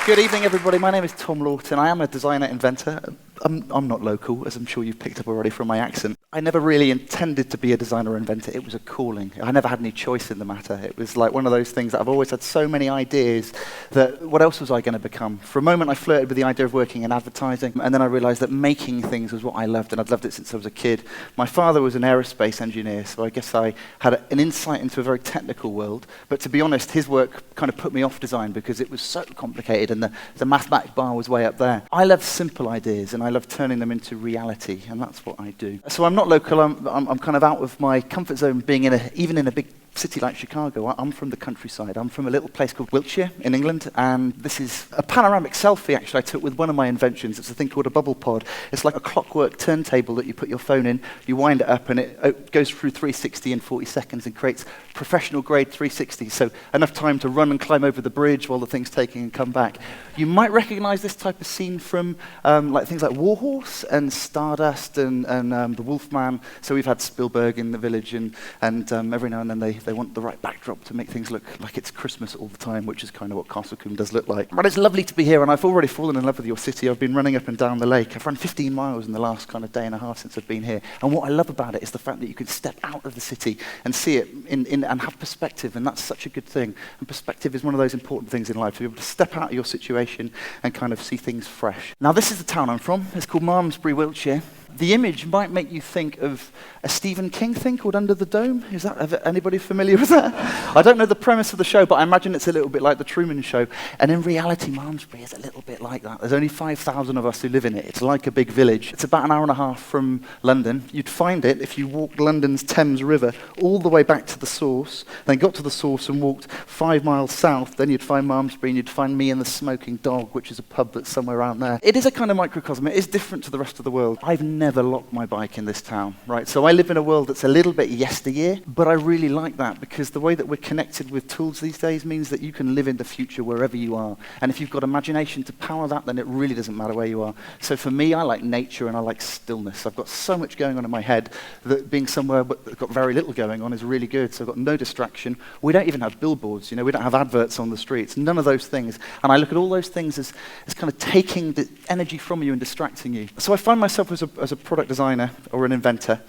Good evening, everybody. My name is Tom Lawton. I am a designer inventor. I'm not local, as I'm sure you've picked up already from my accent. I never really intended to be a designer or inventor. It was a calling. I never had any choice in the matter. It was like one of those things that I've always had so many ideas that what else was I going to become? For a moment, I flirted with the idea of working in advertising, and then I realized that making things was what I loved, and I'd loved it since I was a kid. My father was an aerospace engineer, so I guess I had an insight into a very technical world. But to be honest, his work kind of put me off design because it was so complicated, and the mathematics bar was way up there. I love simple ideas, and I love turning them into reality, and that's what I do. So I'm not local. I'm kind of out of my comfort zone being even in a big city like Chicago. I'm from the countryside. I'm from a little place called Wiltshire in England, and this is a panoramic selfie actually I took with one of my inventions. It's a thing called a bubble pod. It's like a clockwork turntable that you put your phone in, you wind it up, and it goes through 360 in 40 seconds and creates professional grade 360, so enough time to run and climb over the bridge while the thing's taking and come back. You might recognize this type of scene from like things like Warhorse and Stardust and the Wolfman. So we've had Spielberg in the village, and every now and then they want the right backdrop to make things look like it's Christmas all the time, which is kind of what Cusp does look like. But it's lovely to be here, and I've already fallen in love with your city. I've been running up and down the lake. I've run 15 miles in the last kind of day and a half since I've been here. And what I love about it is the fact that you can step out of the city and see it and have perspective, and that's such a good thing. And perspective is one of those important things in life, to be able to step out of your situation and kind of see things fresh. Now, this is the town I'm from. It's called Malmesbury, Wiltshire. The image might make you think of a Stephen King thing called Under the Dome. Is that anybody familiar with that? I don't know the premise of the show, but I imagine it's a little bit like the Truman Show. And in reality, Malmesbury is a little bit like that. There's only 5,000 of us who live in it. It's like a big village. It's about an hour and a half from London. You'd find it if you walked London's Thames River all the way back to the source, then got to the source and walked 5 miles south. Then you'd find Malmesbury, and you'd find me and the Smoking Dog, which is a pub that's somewhere around there. It is a kind of microcosm. It is different to the rest of the world. I've never locked my bike in this town, right? So I live in a world that's a little bit yesteryear, but I really like that because the way that we're connected with tools these days means that you can live in the future wherever you are. And if you've got imagination to power that, then it really doesn't matter where you are. So for me, I like nature and I like stillness. I've got so much going on in my head that being somewhere that's got very little going on is really good. So I've got no distraction. We don't even have billboards, we don't have adverts on the streets, none of those things. And I look at all those things as kind of taking the energy from you and distracting you. So I find myself as a product designer or an inventor,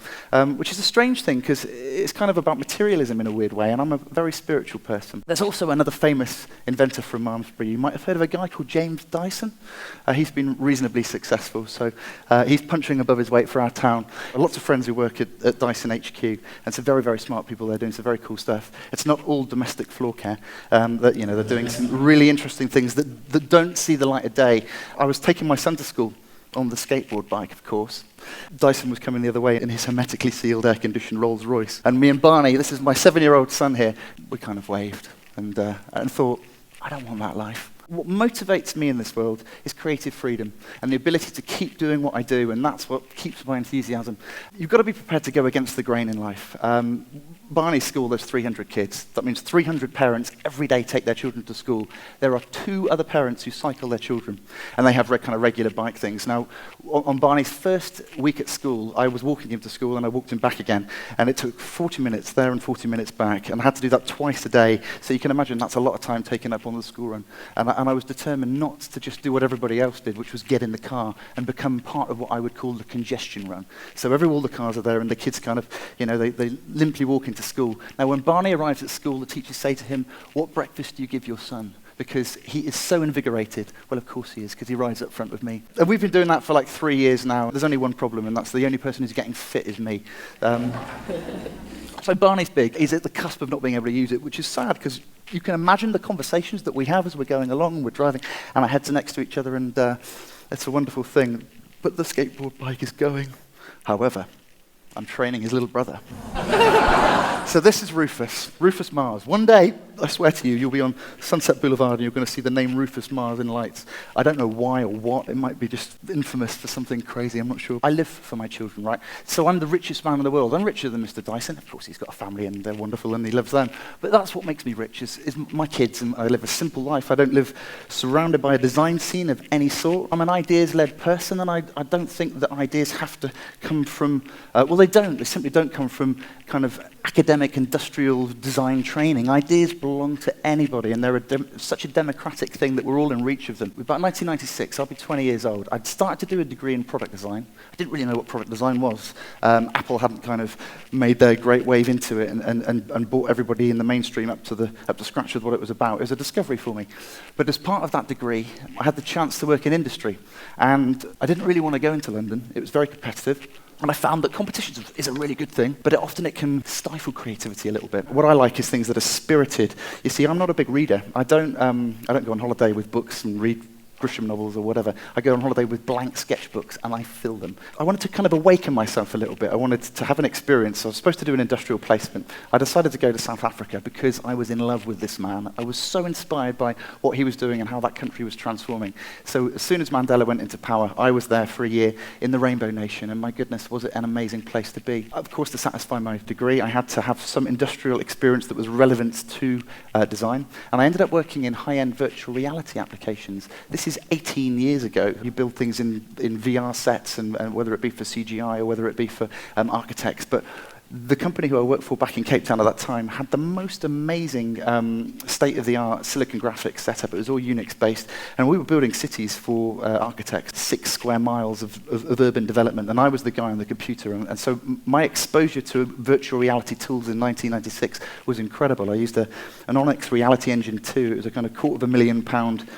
which is a strange thing because it's kind of about materialism in a weird way, and I'm a very spiritual person. There's also another famous inventor from Malmesbury. You might have heard of a guy called James Dyson. He's been reasonably successful, so he's punching above his weight for our town. Lots of friends who work at Dyson HQ, and some very, very smart people there doing some very cool stuff. It's not all domestic floor care. They're doing some really interesting things that don't see the light of day. I was taking my son to school on the skateboard bike, of course. Dyson was coming the other way in his hermetically sealed, air-conditioned Rolls Royce. And me and Barney, this is my 7-year-old son here, we kind of waved and thought, I don't want that life. What motivates me in this world is creative freedom and the ability to keep doing what I do, and that's what keeps my enthusiasm. You've got to be prepared to go against the grain in life. Barney's school, there's 300 kids. That means 300 parents every day take their children to school. There are 2 other parents who cycle their children, and they have kind of regular bike things. Now, on Barney's first week at school, I was walking him to school, and I walked him back again, and it took 40 minutes there and 40 minutes back, and I had to do that twice a day. So you can imagine that's a lot of time taken up on the school run. And I was determined not to just do what everybody else did, which was get in the car and become part of what I would call the congestion run. So all the cars are there, and the kids kind of, they limply walk into school. Now, when Barney arrives at school, the teachers say to him, "What breakfast do you give your son?" Because he is so invigorated. Well, of course he is, because he rides up front with me. And we've been doing that for like 3 years now. There's only one problem, and that's the only person who's getting fit is me. So Barney's big. He's at the cusp of not being able to use it, which is sad, because you can imagine the conversations that we have as we're going along and we're driving, and our heads are next to each other, and it's a wonderful thing. But the skateboard bike is going. However, I'm training his little brother. So this is Rufus Mars. One day, I swear to you, you'll be on Sunset Boulevard and you're going to see the name Rufus Mars in lights. I don't know why or what. It might be just infamous for something crazy. I'm not sure. I live for my children, right? So I'm the richest man in the world. I'm richer than Mr. Dyson. Of course, he's got a family and they're wonderful and he loves them. But that's what makes me rich, is my kids, and I live a simple life. I don't live surrounded by a design scene of any sort. I'm an ideas-led person, and I don't think that ideas have to come from, well, they don't. They simply don't come from kind of academic industrial design training. Ideas belong to anybody, and they're such a democratic thing that we're all in reach of them. About 1996, I'll be 20 years old. I'd started to do a degree in product design. I didn't really know what product design was. Apple hadn't kind of made their great wave into it and brought everybody in the mainstream up to scratch with what it was about. It was a discovery for me. But as part of that degree, I had the chance to work in industry. And I didn't really want to go into London. It was very competitive. And I found that competition is a really good thing, but often it can stifle creativity a little bit. What I like is things that are spirited. You see, I'm not a big reader. I don't go on holiday with books and read Grisham novels or whatever. I go on holiday with blank sketchbooks and I fill them. I wanted to kind of awaken myself a little bit. I wanted to have an experience. I was supposed to do an industrial placement. I decided to go to South Africa because I was in love with this man. I was so inspired by what he was doing and how that country was transforming. So as soon as Mandela went into power, I was there for a year in the Rainbow Nation, and my goodness, was it an amazing place to be. Of course, to satisfy my degree, I had to have some industrial experience that was relevant to design, and I ended up working in high-end virtual reality applications. This is 18 years ago. You build things in VR sets, and whether it be for CGI or whether it be for architects. But the company who I worked for back in Cape Town at that time had the most amazing state-of-the-art silicon graphics setup. It was all Unix-based, and we were building cities for architects, 6 square miles of urban development, and I was the guy on the computer. And so my exposure to virtual reality tools in 1996 was incredible. I used an Onyx Reality Engine 2. It was a kind of £250,000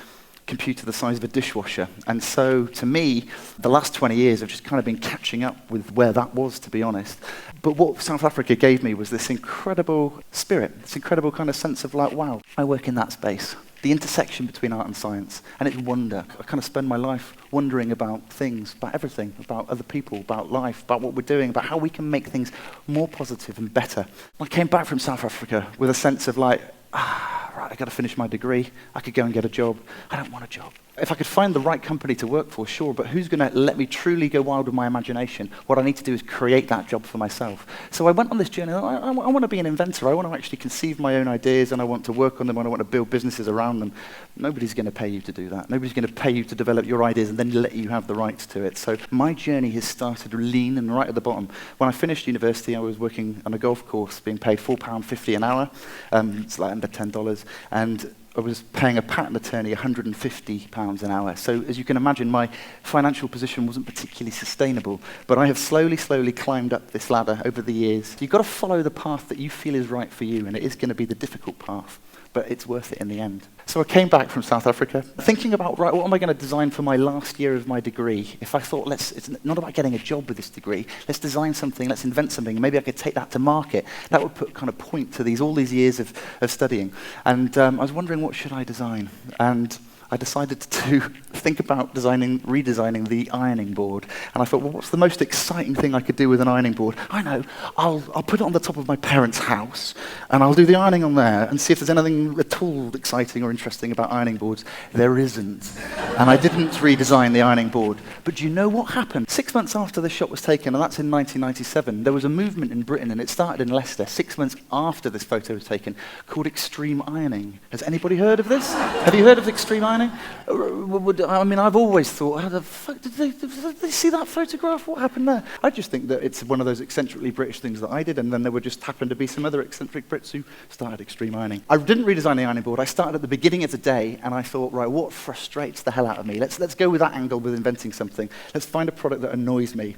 computer the size of a dishwasher. And so, to me, the last 20 years have just kind of been catching up with where that was, to be honest. But what South Africa gave me was this incredible spirit, this incredible kind of sense of like, wow, I work in that space. The intersection between art and science, and it's wonder. I kind of spend my life wondering about things, about everything, about other people, about life, about what we're doing, about how we can make things more positive and better. I came back from South Africa with a sense of like, right, I got to finish my degree. I could go and get a job. I don't want a job. If I could find the right company to work for, sure, but who's going to let me truly go wild with my imagination? What I need to do is create that job for myself. So I went on this journey. I want to be an inventor. I want to actually conceive my own ideas, and I want to work on them, and I want to build businesses around them. Nobody's going to pay you to do that. Nobody's going to pay you to develop your ideas and then let you have the rights to it. So my journey has started lean and right at the bottom. When I finished university, I was working on a golf course, being paid £4.50 an hour. It's like under $10. And I was paying a patent attorney £150 an hour. So as you can imagine, my financial position wasn't particularly sustainable. But I have slowly climbed up this ladder over the years. You've got to follow the path that you feel is right for you, and it is going to be the difficult path, but it's worth it in the end. So I came back from South Africa, thinking about, right, what am I going to design for my last year of my degree? If I thought, it's not about getting a job with this degree, let's design something, let's invent something, maybe I could take that to market. That would put kind of point to all these years of studying. And I was wondering, what should I design? And I decided to think about redesigning the ironing board. And I thought, well, what's the most exciting thing I could do with an ironing board? I know, I'll put it on the top of my parents' house, and I'll do the ironing on there, and see if there's anything at all exciting or interesting about ironing boards. There isn't. And I didn't redesign the ironing board. But do you know what happened? 6 months after the shot was taken, and that's in 1997, there was a movement in Britain, and it started in Leicester, 6 months after this photo was taken, called extreme ironing. Has anybody heard of this? Have you heard of extreme ironing? I mean, I've always thought, how the fuck did they see that photograph? What happened there? I just think that it's one of those eccentrically British things that I did, and then there would just happen to be some other eccentric Brits who started extreme ironing. I didn't redesign the ironing board. I started at the beginning of the day, and I thought, right, what frustrates the hell out of me? Let's go with that angle with inventing something. Let's find a product that annoys me.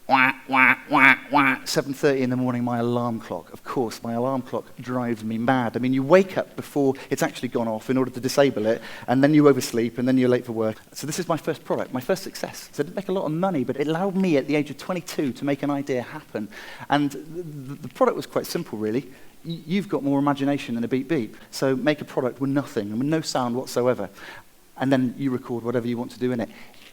7:30 in the morning, my alarm clock. Of course, my alarm clock drives me mad. I mean, you wake up before it's actually gone off in order to disable it, and then you oversleep, and then you're late for work. So this is my first product, my first success. So I didn't make a lot of money, but it allowed me at the age of 22 to make an idea happen. And the product was quite simple, really. You've got more imagination than a beep beep, so make a product with nothing, with no sound whatsoever. And then you record whatever you want to do in it.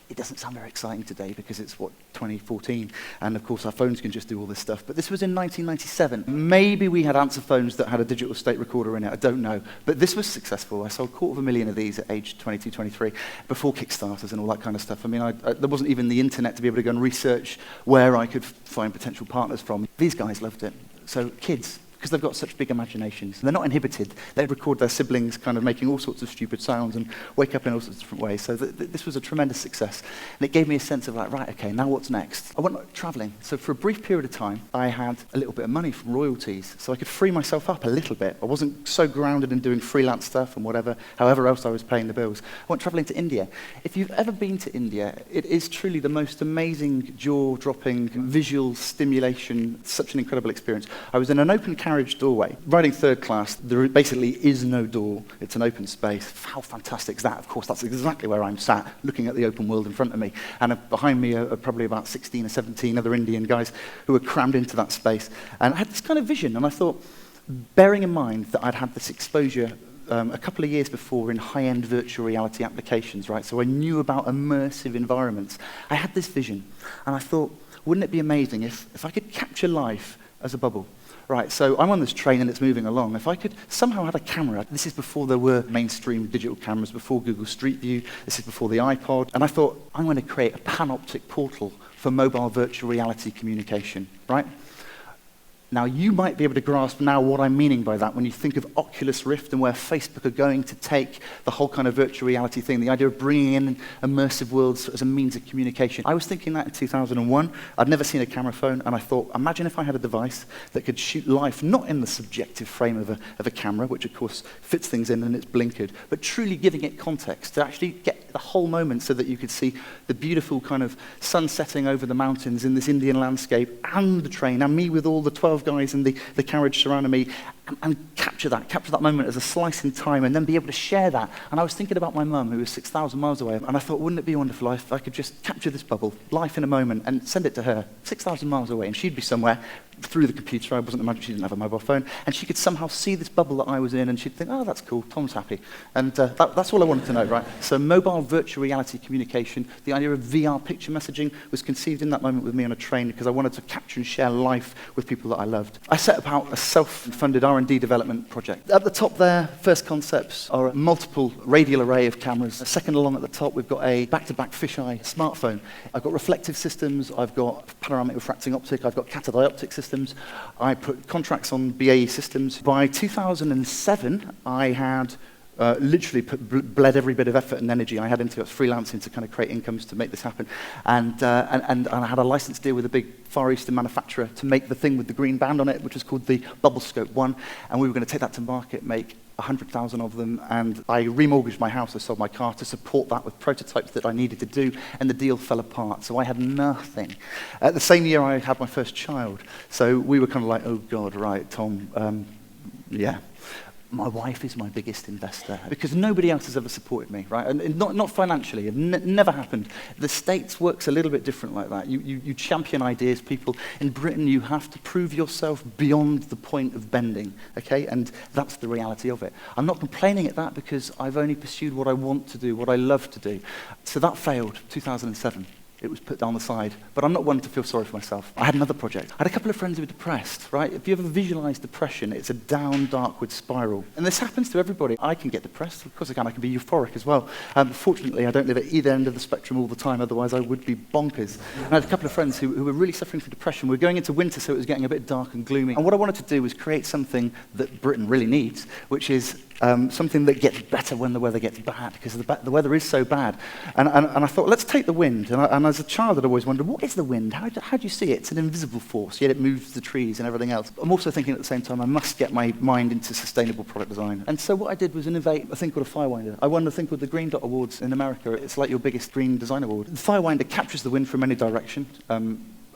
It doesn't sound very exciting today because it's, 2014, and of course our phones can just do all this stuff. But this was in 1997. Maybe we had answer phones that had a digital state recorder in it, I don't know. But this was successful. I sold 250,000 of these at age 22, 23, before Kickstarters and all that kind of stuff. I mean, there wasn't even the internet to be able to go and research where I could find potential partners from. These guys loved it. So kids because they've got such big imaginations. They're not inhibited. They record their siblings kind of making all sorts of stupid sounds and wake up in all sorts of different ways. So this was a tremendous success. And it gave me a sense of like, right, okay, now what's next? I went traveling. So for a brief period of time, I had a little bit of money from royalties, so I could free myself up a little bit. I wasn't so grounded in doing freelance stuff and however else I was paying the bills. I went traveling to India. If you've ever been to India, it is truly the most amazing, jaw-dropping, visual stimulation, such an incredible experience. I was in an open carriage doorway, riding third class. There basically is no door. It's an open space. How fantastic is that? Of course, that's exactly where I'm sat, looking at the open world in front of me. And behind me are probably about 16 or 17 other Indian guys who were crammed into that space. And I had this kind of vision, and I thought, bearing in mind that I'd had this exposure a couple of years before in high-end virtual reality applications, right? So I knew about immersive environments. I had this vision, and I thought, wouldn't it be amazing if I could capture life as a bubble? Right, so I'm on this train and it's moving along. If I could somehow have a camera, this is before there were mainstream digital cameras, before Google Street View, this is before the iPod, and I thought, I'm going to create a panoptic portal for mobile virtual reality communication, right? Now, you might be able to grasp now what I'm meaning by that when you think of Oculus Rift and where Facebook are going to take the whole kind of virtual reality thing, the idea of bringing in immersive worlds as a means of communication. I was thinking that in 2001. I'd never seen a camera phone, and I thought, imagine if I had a device that could shoot life, not in the subjective frame of a camera, which of course fits things in and it's blinkered, but truly giving it context to actually get the whole moment so that you could see the beautiful kind of sun setting over the mountains in this Indian landscape, and the train, and me with all the 12 guys in the carriage surrounding me, and capture that moment as a slice in time, and then be able to share that. And I was thinking about my mum, who was 6,000 miles away, and I thought, wouldn't it be wonderful if I could just capture this bubble, life in a moment, and send it to her, 6,000 miles away, and she'd be somewhere through the computer. I wasn't imagining she didn't have a mobile phone, and she could somehow see this bubble that I was in, and she'd think, oh, that's cool, Tom's happy. And that's all I wanted to know, right? So mobile virtual reality communication, the idea of VR picture messaging was conceived in that moment with me on a train because I wanted to capture and share life with people that I loved. I set about a self-funded R&D development project. At the top there, first concepts are a multiple radial array of cameras. Second along at the top, we've got a back-to-back fisheye smartphone. I've got reflective systems, I've got panoramic refracting optic, I've got catadioptic systems. I put contracts on BAE systems. By 2007, I had literally bled every bit of effort and energy I had into it, freelancing to kind of create incomes to make this happen. And I had a license deal with a big Far Eastern manufacturer to make the thing with the green band on it, which was called the Bubble Scope 1. And we were going to take that to market, make 100,000 of them, and I remortgaged my house, I sold my car to support that with prototypes that I needed to do, and the deal fell apart, so I had nothing. At the same year, I had my first child, so we were kind of like, oh God, right, Tom, yeah. My wife is my biggest investor because nobody else has ever supported me, right? And not financially. It never happened. The States works a little bit different like that. You champion ideas, people. In Britain, you have to prove yourself beyond the point of bending, okay? And that's the reality of it. I'm not complaining at that because I've only pursued what I want to do, what I love to do. So that failed, 2007. It was put down the side. But I'm not one to feel sorry for myself. I had another project. I had a couple of friends who were depressed, right? If you ever visualize depression, it's a down, darkward spiral. And this happens to everybody. I can get depressed. Of course I can. I can be euphoric as well. Fortunately, I don't live at either end of the spectrum all the time. Otherwise, I would be bonkers. And I had a couple of friends who were really suffering from depression. We were going into winter, so it was getting a bit dark and gloomy. And what I wanted to do was create something that Britain really needs, which is something that gets better when the weather gets bad, because the weather is so bad. And I thought, let's take the wind. And as a child, I'd always wondered, what is the wind? How do you see it? It's an invisible force, yet it moves the trees and everything else. I'm also thinking at the same time, I must get my mind into sustainable product design. And so what I did was innovate a thing called a Firewinder. I won a thing called the Green Dot Awards in America. It's like your biggest green design award. The Firewinder captures the wind from any direction,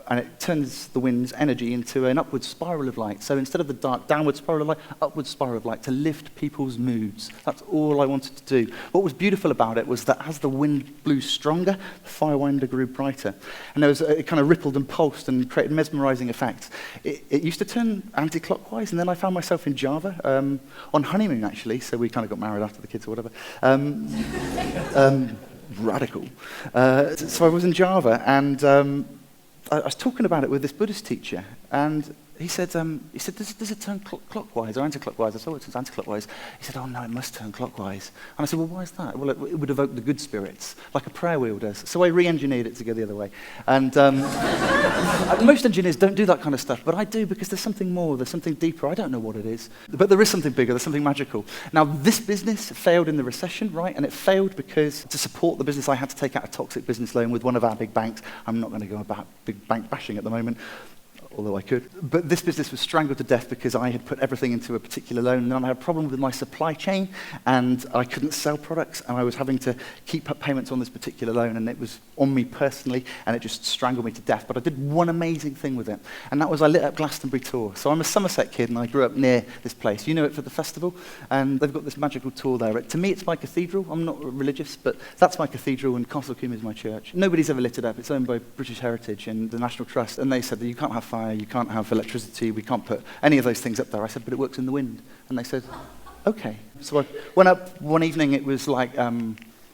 and it turns the wind's energy into an upward spiral of light. So instead of the dark downward spiral of light, upward spiral of light to lift people's moods. That's all I wanted to do. What was beautiful about it was that as the wind blew stronger, the Firewinder grew brighter. And it kind of rippled and pulsed and created mesmerizing effects. It used to turn anti-clockwise, and then I found myself in Java, on honeymoon actually, so we kind of got married after the kids or whatever. Radical. So I was in Java, and I was talking about it with this Buddhist teacher, and he said, does it turn clockwise or anti-clockwise? I said, oh, it turns anti-clockwise. He said, oh no, it must turn clockwise. And I said, well, why is that? Well, it would evoke the good spirits, like a prayer wheel does. So I re-engineered it to go the other way. And most engineers don't do that kind of stuff, but I do because there's something more, there's something deeper. I don't know what it is, but there is something bigger, there's something magical. Now, this business failed in the recession, right? And it failed because to support the business, I had to take out a toxic business loan with one of our big banks. I'm not going to go about big bank bashing at the moment, although I could. But this business was strangled to death because I had put everything into a particular loan, and then I had a problem with my supply chain, and I couldn't sell products, and I was having to keep up payments on this particular loan, and it was on me personally, and it just strangled me to death. But I did one amazing thing with it, and that was I lit up Glastonbury tour. So I'm a Somerset kid, and I grew up near this place. You know it for the festival, and they've got this magical tour there. To me, it's my cathedral. I'm not religious, but that's my cathedral, and Castle Combe is my church. Nobody's ever lit it up. It's owned by British Heritage and the National Trust, and they said that you can't have fire, you can't have electricity, we can't put any of those things up there. I said, but it works in the wind. And they said, okay. So I went up one evening, it was like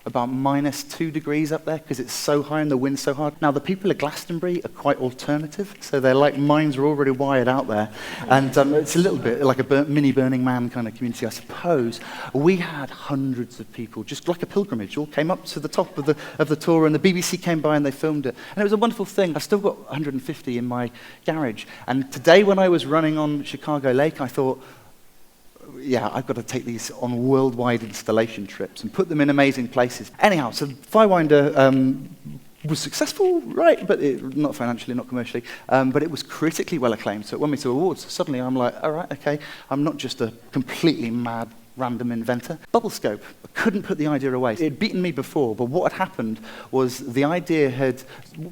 about -2 degrees up there because it's so high and the wind's so hard. Now, the people of Glastonbury are quite alternative, so their minds are already wired out there. And it's a little bit like a mini Burning Man kind of community, I suppose. We had hundreds of people, just like a pilgrimage, all came up to the top of the tour, and the BBC came by and they filmed it. And it was a wonderful thing. I've still got 150 in my garage. And today when I was running on Chicago Lake, I thought, yeah, I've got to take these on worldwide installation trips and put them in amazing places. Anyhow, so Firewinder was successful, right, but not financially, not commercially, but it was critically well acclaimed. So it won me to awards. Suddenly I'm like, all right, okay, I'm not just a completely mad random inventor. Bubble scope. I couldn't put the idea away. It had beaten me before, but what had happened was the idea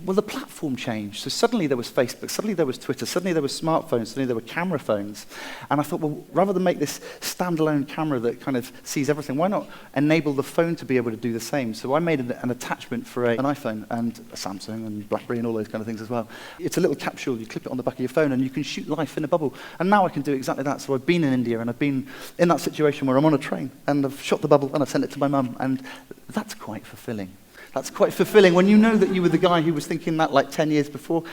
the platform changed. So suddenly there was Facebook, suddenly there was Twitter, suddenly there was smartphones, suddenly there were camera phones. And I thought, well, rather than make this standalone camera that kind of sees everything, why not enable the phone to be able to do the same? So I made an attachment for an iPhone and a Samsung and BlackBerry and all those kind of things as well. It's a little capsule, you clip it on the back of your phone and you can shoot life in a bubble. And now I can do exactly that. So I've been in India and I've been in that situation where I'm on a train and I've shot the bubble and I've sent it to my mum, and that's quite fulfilling. That's quite fulfilling when you know that you were the guy who was thinking that like 10 years before.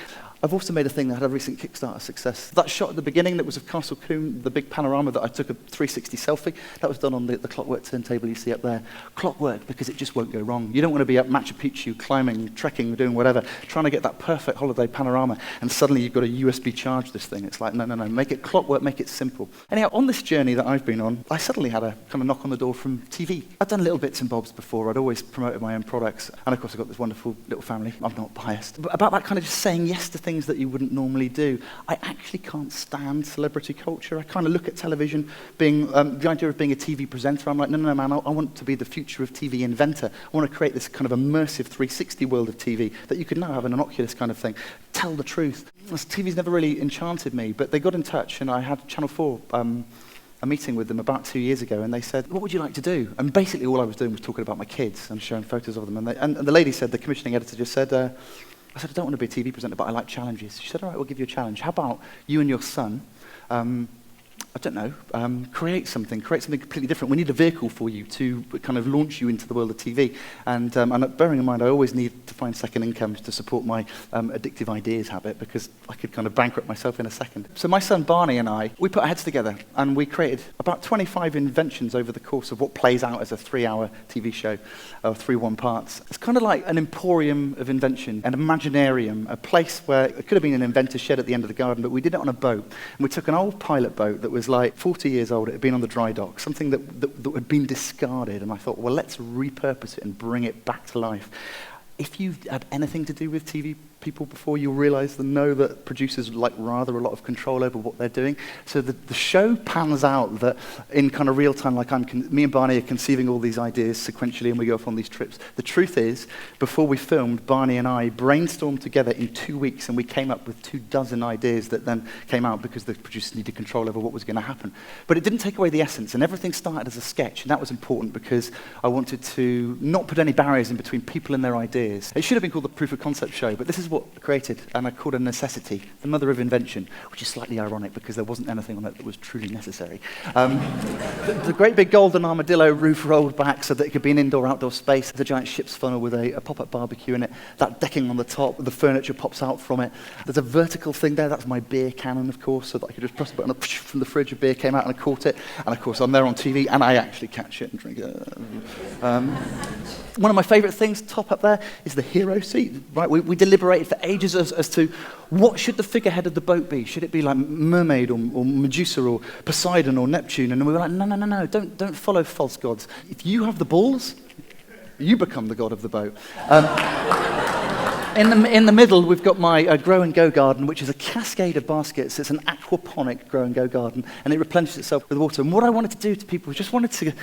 I've also made a thing that had a recent Kickstarter success. That shot at the beginning that was of Castle Combe, the big panorama that I took a 360 selfie, that was done on the clockwork turntable you see up there. Clockwork, because it just won't go wrong. You don't want to be up Machu Picchu, climbing, trekking, doing whatever, trying to get that perfect holiday panorama, and suddenly you've got to USB charge this thing. It's like, no, make it clockwork, make it simple. Anyhow, on this journey that I've been on, I suddenly had a kind of knock on the door from TV. I'd done little bits and bobs before. I'd always promoted my own products, and of course I've got this wonderful little family. I'm not biased. But about that kind of just saying yes to things that you wouldn't normally do. I actually can't stand celebrity culture. I kind of look at television, being the idea of being a TV presenter. I'm like, no, man, I want to be the future of TV inventor. I want to create this kind of immersive 360 world of TV that you could now have in an Oculus kind of thing. Tell the truth. TV's never really enchanted me, but they got in touch, and I had Channel 4 a meeting with them about 2 years ago, and they said, what would you like to do? And basically all I was doing was talking about my kids and showing photos of them. And the lady said, the commissioning editor just said, I said, I don't want to be a TV presenter, but I like challenges. She said, all right, we'll give you a challenge. How about you and your son, I don't know, create something completely different. We need a vehicle for you to kind of launch you into the world of TV. And bearing in mind, I always need to find second incomes to support my addictive ideas habit, because I could kind of bankrupt myself in a second. So my son Barney and I, we put our heads together and we created about 25 inventions over the course of what plays out as a 3-hour TV show of 3 parts. It's kind of like an emporium of invention, an imaginarium, a place where it could have been an inventor's shed at the end of the garden, but we did it on a boat. And we took an old pilot boat that was like 40 years old. It had been on the dry dock, something that had been discarded. And I thought, well, let's repurpose it and bring it back to life. If you've had anything to do with TV people before, you'll realize and know that producers like rather a lot of control over what they're doing. So the show pans out that in kind of real time, like me and Barney are conceiving all these ideas sequentially, and we go off on these trips. The truth is, before we filmed, Barney and I brainstormed together in 2 weeks, and we came up with 24 ideas that then came out because the producers needed control over what was going to happen. But it didn't take away the essence, and everything started as a sketch, and that was important because I wanted to not put any barriers in between people and their ideas. ideas. It should have been called the Proof of Concept Show, but this is what I created, and I called it necessity, the mother of invention, which is slightly ironic because there wasn't anything on it that was truly necessary. The great big golden armadillo roof rolled back so that it could be an indoor-outdoor space. There's a giant ship's funnel with a pop-up barbecue in it. That decking on the top, the furniture pops out from it. There's a vertical thing there. That's my beer cannon, of course, so that I could just press a button and from the fridge, a beer came out and I caught it. And of course, I'm there on TV, and I actually catch it and drink it. One of my favourite things, top up there, is the hero seat. Right, we deliberated for ages as to what should the figurehead of the boat be. Should it be like Mermaid or Medusa or Poseidon or Neptune? And we were like, no, don't follow false gods. If you have the balls, you become the god of the boat. In the middle, we've got my grow and go garden, which is a cascade of baskets. It's an aquaponic grow and go garden, and it replenishes itself with water. And what I wanted to do to people was just wanted to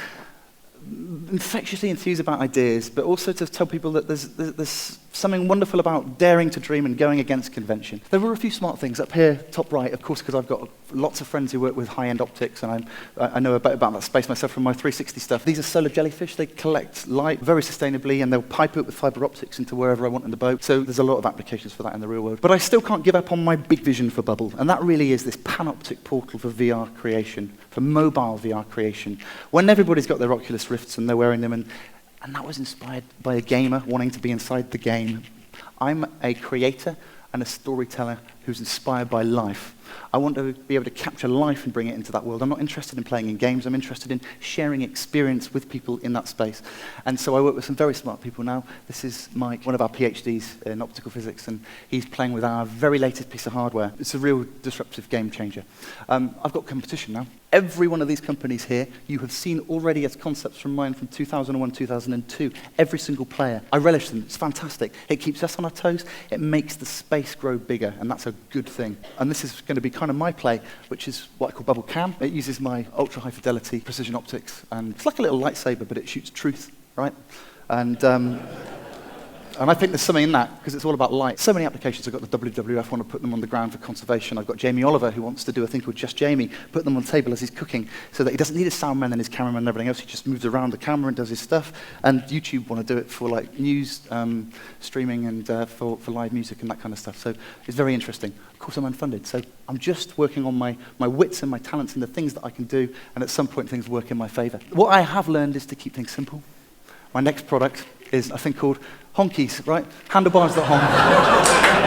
infectiously enthuse about ideas, but also to tell people that there's something wonderful about daring to dream and going against convention. There were a few smart things up here, top right, of course, because I've got lots of friends who work with high-end optics, and I know a bit about that space myself from my 360 stuff. These are solar jellyfish. They collect light very sustainably, and they'll pipe it with fiber optics into wherever I want in the boat. So there's a lot of applications for that in the real world. But I still can't give up on my big vision for Bubble, and that really is this panoptic portal for VR creation, for mobile VR creation. When everybody's got their Oculus Rifts and they're wearing them, and that was inspired by a gamer wanting to be inside the game. I'm a creator and a storyteller who's inspired by life. I want to be able to capture life and bring it into that world. I'm not interested in playing in games. I'm interested in sharing experience with people in that space. And so I work with some very smart people now. This is Mike, one of our PhDs in optical physics, and he's playing with our very latest piece of hardware. It's a real disruptive game changer. I've got competition now. Every one of these companies here, you have seen already as concepts from mine from 2001, 2002. Every single player. I relish them. It's fantastic. It keeps us on our toes. It makes the space grow bigger, and that's a good thing. And this is going to be kind of my play, which is what I call Bubble Cam. It uses my ultra-high fidelity precision optics, and it's like a little lightsaber, but it shoots truth, right? And I think there's something in that, because it's all about light. So many applications. I've got the WWF, want to put them on the ground for conservation. I've got Jamie Oliver, who wants to do a thing called Just Jamie, put them on the table as he's cooking, so that he doesn't need a sound man and his cameraman and everything else. He just moves around the camera and does his stuff. And YouTube want to do it for like news, streaming, and for live music and that kind of stuff. So it's very interesting. Of course, I'm unfunded, so I'm just working on my wits and my talents and the things that I can do, and at some point things work in my favor. What I have learned is to keep things simple. My next product is a thing called honkies, right? Handlebars that honk.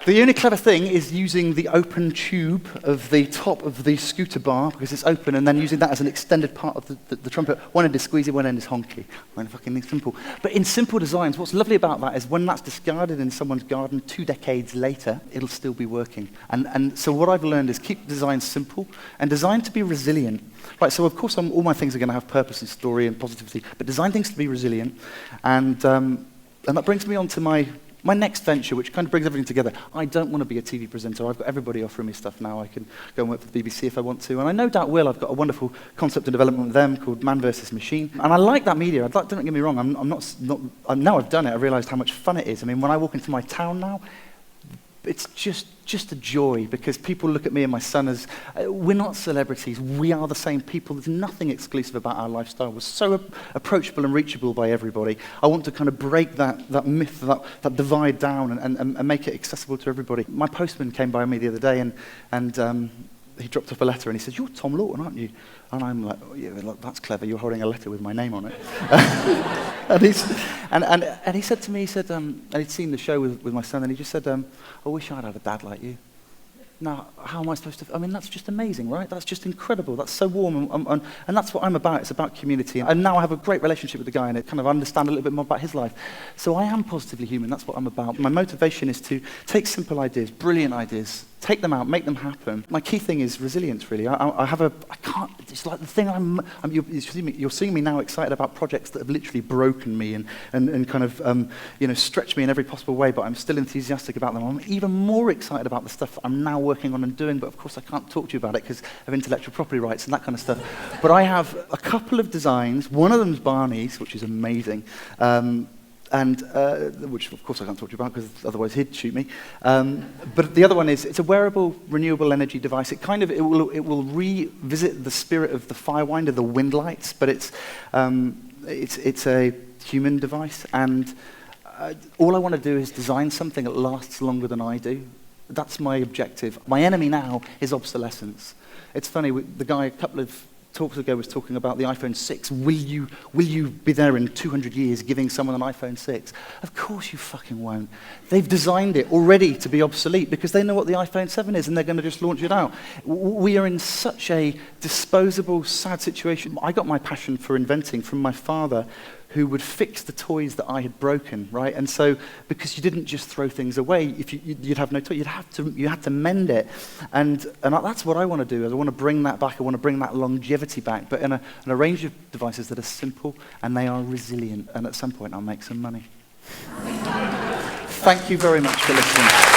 The only clever thing is using the open tube of the top of the scooter bar, because it's open, and then using that as an extended part of the trumpet. One end is squeezy, one end is honky. When fucking simple. But in simple designs, what's lovely about that is when that's discarded in someone's garden 2 decades later, it'll still be working. And so what I've learned is keep design simple and design to be resilient. Right, so of course all my things are going to have purpose and story and positivity, but design things to be resilient. And that brings me on to my next venture, which kind of brings everything together. I don't want to be a TV presenter. I've got everybody offering me stuff now. I can go and work for the BBC if I want to, and I no doubt will. I've got a wonderful concept and development with them called Man versus Machine, and I like that media. Don't get me wrong. Now I've done it, I realised how much fun it is. I mean, when I walk into my town now, it's just a joy, because people look at me and my son as, we're not celebrities, we are the same people. There's nothing exclusive about our lifestyle. We're so approachable and reachable by everybody. I want to kind of break that myth, that divide down and make it accessible to everybody. My postman came by me the other day and he dropped off a letter and he said, "You're Tom Lawton, aren't you?" And I'm like, "Oh, yeah, that's clever. You're holding a letter with my name on it." and he said to me, and he'd seen the show with my son, and he just said, "I wish I'd had a dad like you." Now, how am I supposed to? I mean, that's just amazing, right? That's just incredible. That's so warm, and that's what I'm about. It's about community. And now I have a great relationship with the guy, and I kind of understand a little bit more about his life. So I am positively human. That's what I'm about. My motivation is to take simple ideas, brilliant ideas, take them out, make them happen. My key thing is resilience, really. I can't, it's like the thing you're seeing me now excited about projects that have literally broken me and kind of, stretched me in every possible way, but I'm still enthusiastic about them. I'm even more excited about the stuff I'm now working on and doing, but of course I can't talk to you about it because of intellectual property rights and that kind of stuff. But I have a couple of designs. One of them's Barney's, which is amazing. Which of course I can't talk to you about because otherwise he'd shoot me. But the other one is, it's a wearable renewable energy device. It will revisit the spirit of the Firewinder, the wind lights, but it's a human device, and all I want to do is design something that lasts longer than I do. That's my objective. My enemy now is obsolescence. It's funny, the guy a couple of talks ago was talking about the iPhone 6. Will you be there in 200 years giving someone an iPhone 6? Of course you fucking won't. They've designed it already to be obsolete because they know what the iPhone 7 is and they're going to just launch it out. We are in such a disposable, sad situation. I got my passion for inventing from my father, who would fix the toys that I had broken, right? And so, because you didn't just throw things away, if you'd have no toy, you had to mend it. And that's what I want to do, is I want to bring that back, I want to bring that longevity back, but in a range of devices that are simple and they are resilient, and at some point I'll make some money. Thank you very much for listening.